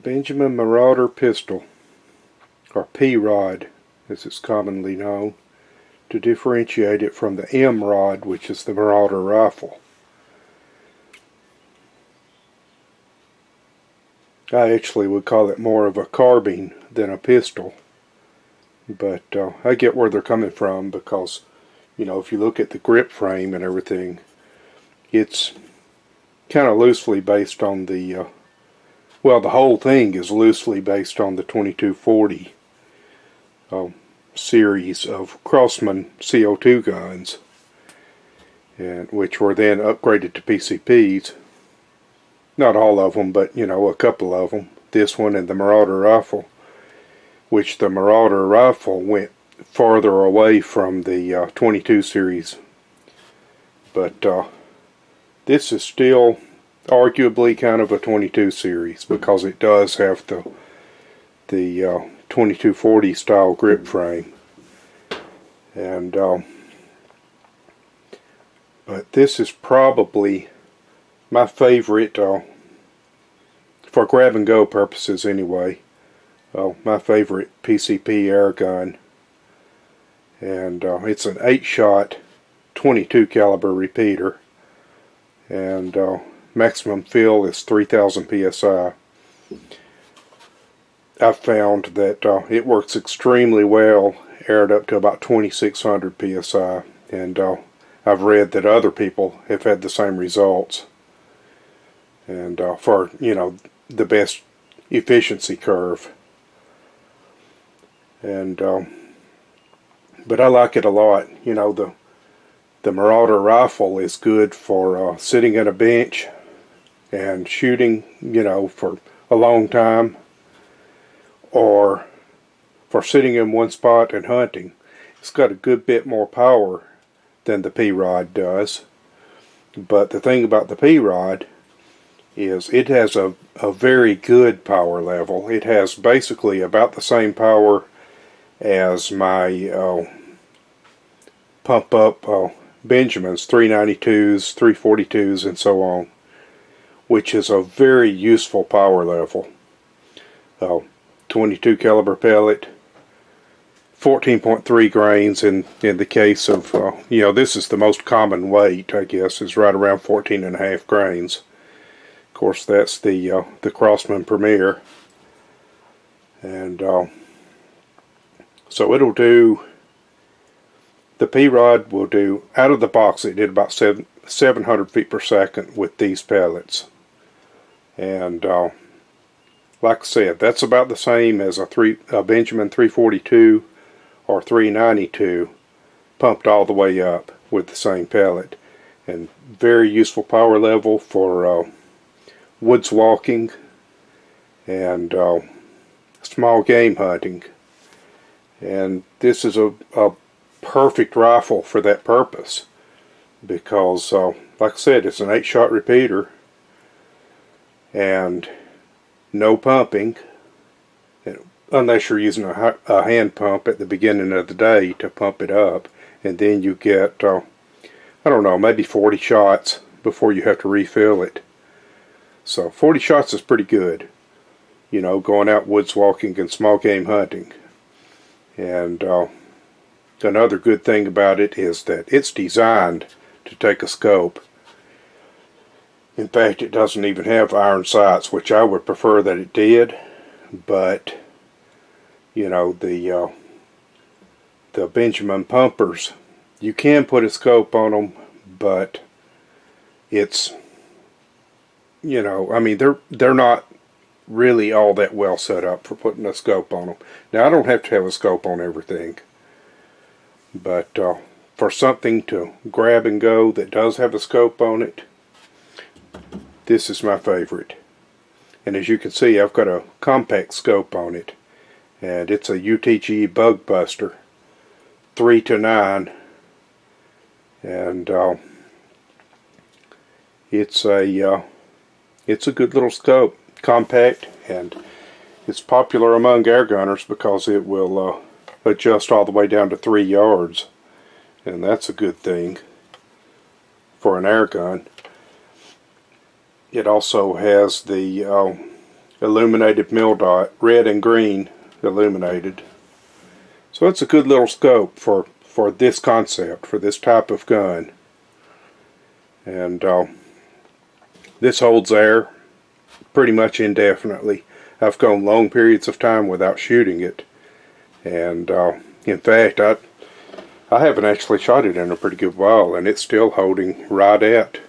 Benjamin Marauder pistol, or P-rod as it's commonly known, to differentiate it from the M-rod, which is the Marauder rifle. I actually would call it more of a carbine than a pistol, but I get where they're coming from because, you know, if you look at the grip frame and everything, it's kind of loosely based on the well, the whole thing is loosely based on the 2240 series of Crossman CO2 guns, and which were then upgraded to PCPs. Not all of them, but you know, a couple of them. This one and the Marauder rifle, which the Marauder rifle went farther away from the 22 series, but this is still arguably kind of a 22 series because it does have the 2240 style grip frame, and but this is probably my favorite for grab and go purposes anyway. My favorite PCP air gun, and it's an 8-shot 22 caliber repeater, and maximum fill is 3000 psi. I've found that it works extremely well aired up to about 2600 psi, and I've read that other people have had the same results, and for, you know, the best efficiency curve. And but I like it a lot. You know, the Marauder rifle is good for sitting at a bench and shooting, you know, for a long time, or for sitting in one spot and hunting. It's got a good bit more power than the P-rod does, but the thing about the P-rod is it has a very good power level. It has basically about the same power as my pump up Benjamins, 392s, 342s, and so on, which is a very useful power level. 22 caliber pellet, 14.3 grains in the case of, you know, this is the most common weight, I guess, is right around 14.5 grains. Of course, that's the Crossman Premier, and so it'll do, the P-rod will do, out of the box it did about 700 feet per second with these pellets. And like I said, that's about the same as a Benjamin 342 or 392 pumped all the way up with the same pellet. And very useful power level for woods walking and small game hunting. And this is a perfect rifle for that purpose because, like I said, it's an 8-shot repeater and no pumping, unless you're using a hand pump at the beginning of the day to pump it up, and then you get, I don't know, maybe 40 shots before you have to refill it. So 40 shots is pretty good, you know, going out woods walking and small game hunting. And another good thing about it is that it's designed to take a scope. In fact, it doesn't even have iron sights, which I would prefer that it did, but you know, the Benjamin pumpers, you can put a scope on them, but it's, you know, I mean, they're not really all that well set up for putting a scope on them. Now, I don't have to have a scope on everything, but for something to grab and go that does have a scope on it, this is my favorite. And as you can see, I've got a compact scope on it, and it's a UTG Bug Buster 3-9, and it's a good little scope, compact, and it's popular among air gunners because it will adjust all the way down to 3 yards, and that's a good thing for an air gun. It also has the illuminated mill dot, red and green illuminated. So it's a good little scope for this concept, for this type of gun. And this holds air pretty much indefinitely. I've gone long periods of time without shooting it, and in fact I haven't actually shot it in a pretty good while, and it's still holding right at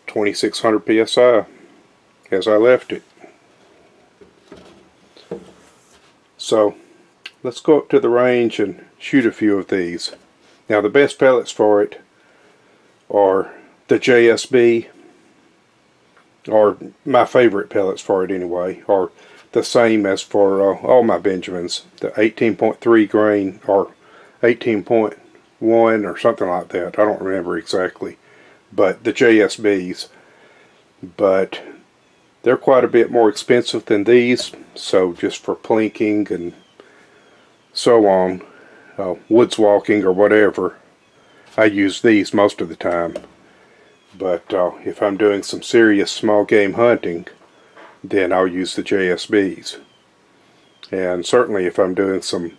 2600 psi as I left it. So let's go up to the range and shoot a few of these. Now the best pellets for it are the JSB, or my favorite pellets for it anyway, are the same as for all my Benjamins, the 18.3 grain or 18.1 or something like that. I don't remember exactly, but the JSBs. But they're quite a bit more expensive than these, so just for plinking and so on, woods walking or whatever, I use these most of the time. But if I'm doing some serious small game hunting, then I'll use the JSBs. And certainly if I'm doing some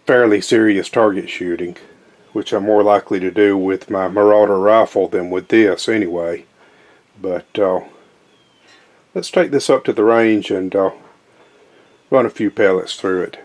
fairly serious target shooting, which I'm more likely to do with my Marauder rifle than with this anyway. But let's take this up to the range and run a few pellets through it.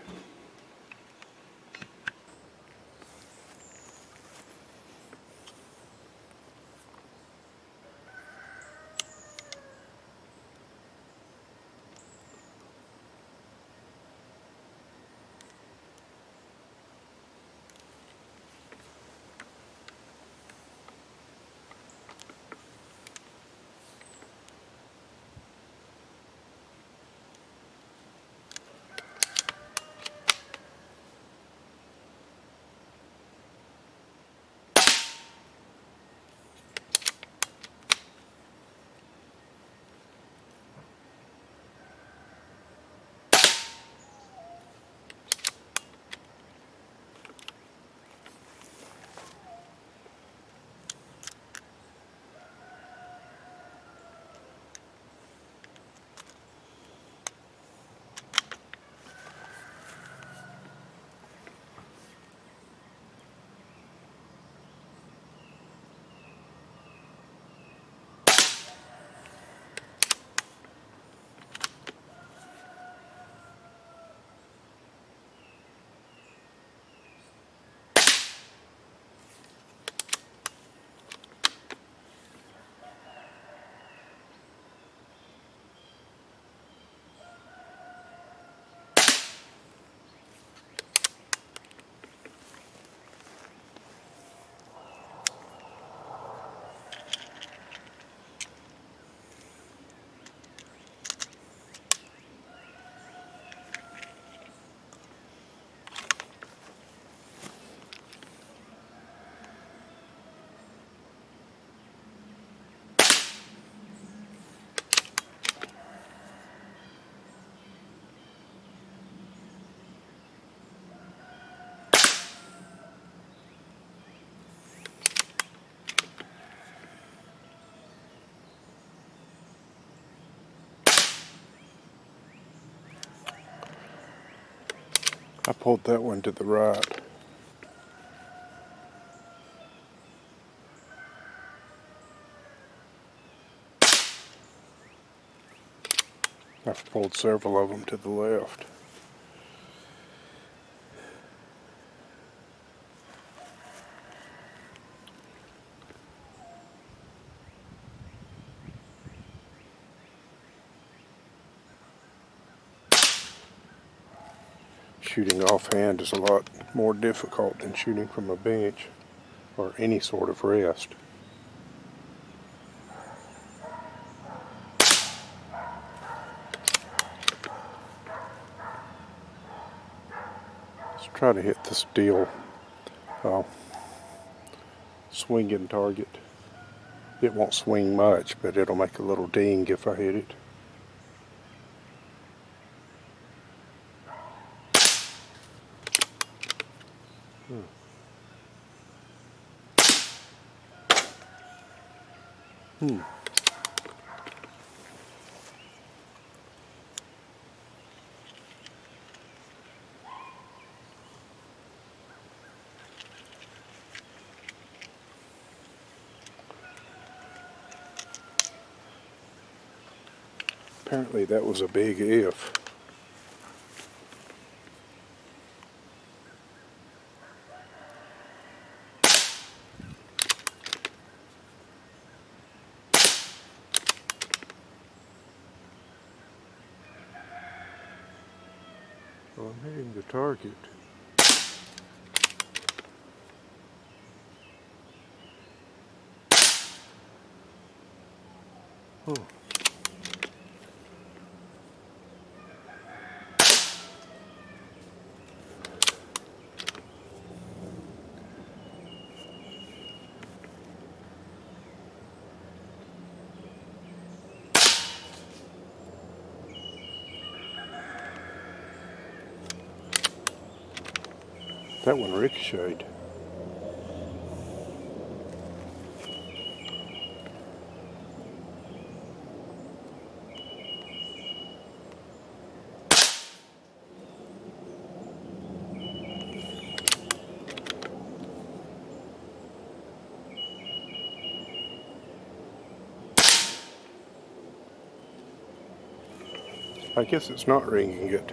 I pulled that one to the right. I've pulled several of them to the left. Shooting offhand is a lot more difficult than shooting from a bench or any sort of rest. Let's try to hit the steel swinging target. It won't swing much, but it'll make a little ding if I hit it. Apparently that was a big if. Well, I'm hitting the target. Oh. That one ricocheted. I guess it's not ringing it.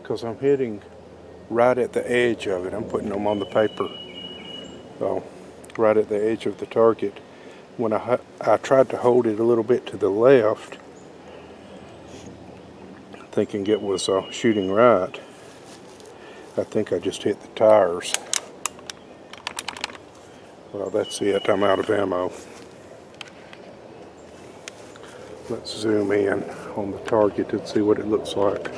Because I'm hitting right at the edge of it. I'm putting them on the paper. So, right at the edge of the target. When I tried to hold it a little bit to the left, thinking it was shooting right, I think I just hit the tires. Well, that's it. I'm out of ammo. Let's zoom in on the target and see what it looks like.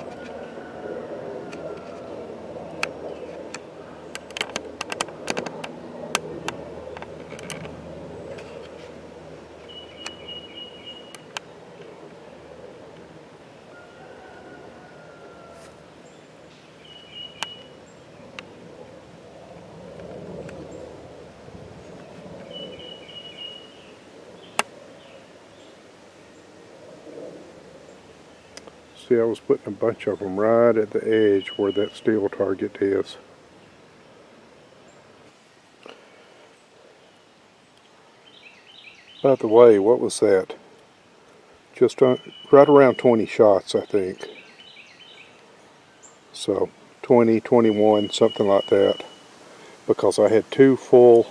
See, I was putting a bunch of them right at the edge where that steel target is. By the way, what was that? Just right around 20 shots, I think. So 20, 21, something like that. Because I had 2 full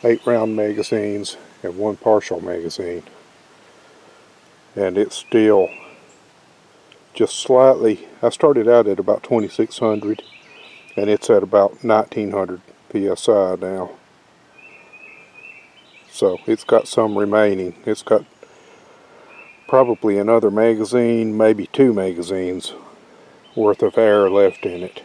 8-round magazines and 1 partial magazine. And it's still just slightly, I started out at about 2600 and it's at about 1900 psi now. So it's got some remaining. It's got probably another magazine, maybe 2 magazines worth of air left in it.